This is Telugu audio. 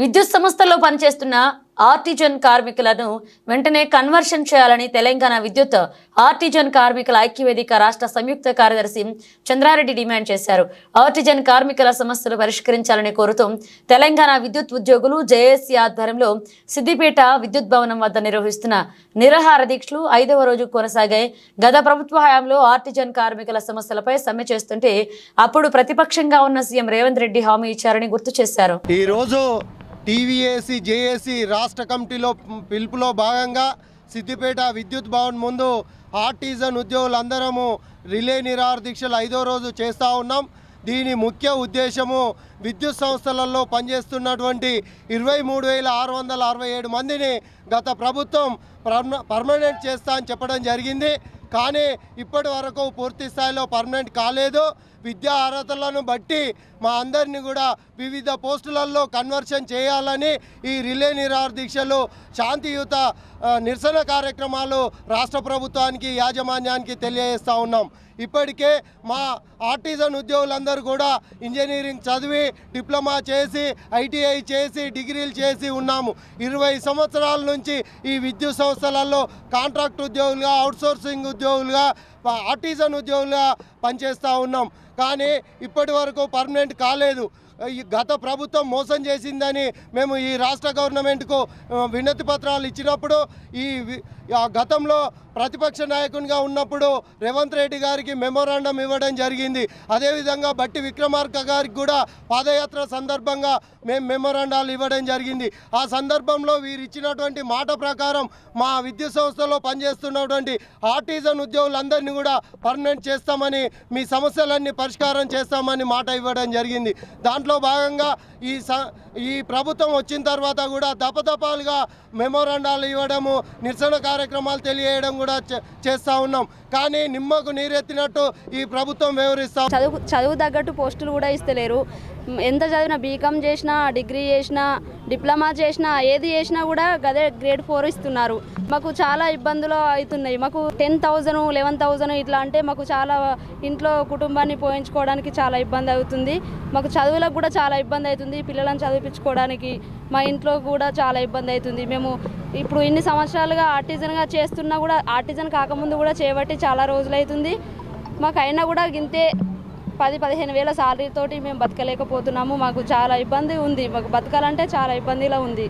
విద్యుత్ సంస్థల్లో పనిచేస్తున్న ఆర్టిజన్ కార్మికులను వెంటనే కన్వర్షన్ చేయాలని తెలంగాణ విద్యుత్ ఆర్టిజన్ కార్మికుల ఐక్యవేదిక రాష్ట్ర సంయుక్త కార్యదర్శి చంద్రారెడ్డి డిమాండ్ చేశారు. ఆర్టిజన్ కార్మికుల సమస్యలు పరిష్కరించాలని కోరుతూ తెలంగాణ విద్యుత్ ఉద్యోగులు జేఏసీ ఆధ్వర్యంలో సిద్దిపేట విద్యుత్ భవనం వద్ద నిర్వహిస్తున్న నిరాహార దీక్షలు 5వ రోజు కొనసాగాయి. గత ప్రభుత్వ హయాంలో ఆర్టిజన్ కార్మికుల సమస్యలపై సమ్మె చేస్తుంటే అప్పుడు ప్రతిపక్షంగా ఉన్న సీఎం రేవంత్ రెడ్డి హామీ ఇచ్చారని గుర్తు చేశారు. ఈ రోజు టీవీఏసీ జేఏసీ రాష్ట్ర కమిటీలో పిలుపులో భాగంగా సిద్దిపేట విద్యుత్ భవన్ ముందు ఆర్టిజన్ ఉద్యోగులందరము రిలే నిరాహార దీక్షలు 5వ రోజు చేస్తూ ఉన్నాం. దీని ముఖ్య ఉద్దేశము విద్యుత్ సంస్థలలో పనిచేస్తున్నటువంటి 23,667 మందిని గత ప్రభుత్వం పర్మనెంట్ చేస్తా అని చెప్పడం జరిగింది. కానీ ఇప్పటి వరకు పూర్తి స్థాయిలో పర్మనెంట్ కాలేదు. విద్యా అర్హతలను బట్టి మా అందరినీ కూడా వివిధ పోస్టులలో కన్వర్షన్ చేయాలని ఈ రిలే నిరాహార దీక్షలు శాంతియుత నిరసన కార్యక్రమాలు రాష్ట్ర ప్రభుత్వానికి యాజమాన్యానికి తెలియజేస్తూ ఉన్నాం. ఇప్పటికే మా ఆర్టిజన్ ఉద్యోగులందరూ కూడా ఇంజనీరింగ్ చదివి డిప్లొమా చేసి ఐటీఐ చేసి డిగ్రీలు చేసి ఉన్నాము. 20 సంవత్సరాల నుంచి ఈ విద్యుత్ సంస్థలలో కాంట్రాక్ట్ ఉద్యోగులుగా అవుట్సోర్సింగ్ ఉద్యోగులుగా ఆర్టిజన్ ఉద్యోగులుగా పనిచేస్తూ ఉన్నాం. కానీ ఇప్పటి వరకు పర్మనెంట్ కాలేదు. గత ప్రభుత్వం మోసం చేసిందని మేము ఈ రాష్ట్ర గవర్నమెంట్కు వినతి పత్రాలు ఇచ్చినప్పుడు గతంలో ప్రతిపక్ష నాయకునిగా ఉన్నప్పుడు రేవంత్ రెడ్డి గారికి మెమోరాండం ఇవ్వడం జరిగింది. అదేవిధంగా బట్టి విక్రమార్క గారికి కూడా పాదయాత్ర సందర్భంగా మేము మెమోరాండాలు ఇవ్వడం జరిగింది. ఆ సందర్భంలో వీరు ఇచ్చినటువంటి మాట ప్రకారం మా విద్యుత్ సంస్థలో పనిచేస్తున్నటువంటి ఆర్టిజన్ ఉద్యోగులందరినీ కూడా పర్మనెంట్ చేస్తామని, మీ సమస్యలన్నీ పరిష్కారం చేస్తామని మాట ఇవ్వడం జరిగింది. దాంట్లో భాగంగా ఈ ప్రభుత్వం వచ్చిన తర్వాత కూడా దపదపాలుగా మెమోరాండాలు ఇవ్వడము, నిరసన కార్యక్రమాలు తెలియజేయడం కూడా చేస్తూ ఉన్నాం. కానీ నిమ్మకు నీరెత్తినట్టు ఈ ప్రభుత్వం వ్యవహరిస్తాం. చదువు తగ్గట్టు పోస్టులు కూడా ఇస్తలేరు. ఎంత చదివినా బీకామ్ చేసినా, డిగ్రీ చేసినా, డిప్లొమా చేసినా, ఏది చేసినా కూడా గదే గ్రేడ్ 4 ఇస్తున్నారు. మాకు చాలా ఇబ్బందులు అవుతున్నాయి. మాకు 10,000 11,000 ఇట్లా అంటే మాకు చాలా ఇంట్లో కుటుంబాన్ని పోషించుకోవడానికి చాలా ఇబ్బంది అవుతుంది. మాకు చదువులకు కూడా చాలా ఇబ్బంది అవుతుంది. పిల్లలను చదివించుకోవడానికి మా ఇంట్లో కూడా చాలా ఇబ్బంది అవుతుంది. మేము ఇప్పుడు ఇన్ని సంవత్సరాలుగా ఆర్టిజన్గా చేస్తున్నా కూడా, ఆర్టిజన్ కాకముందు కూడా చేయబట్టి చాలా రోజులు అవుతుంది. మాకు అయినా కూడా ఇంతే 10-15 వేల సాలరీతోటి మేము బతకలేకపోతున్నాము. మాకు చాలా ఇబ్బంది ఉంది. మాకు బతకాలంటే చాలా ఇబ్బందిలా ఉంది.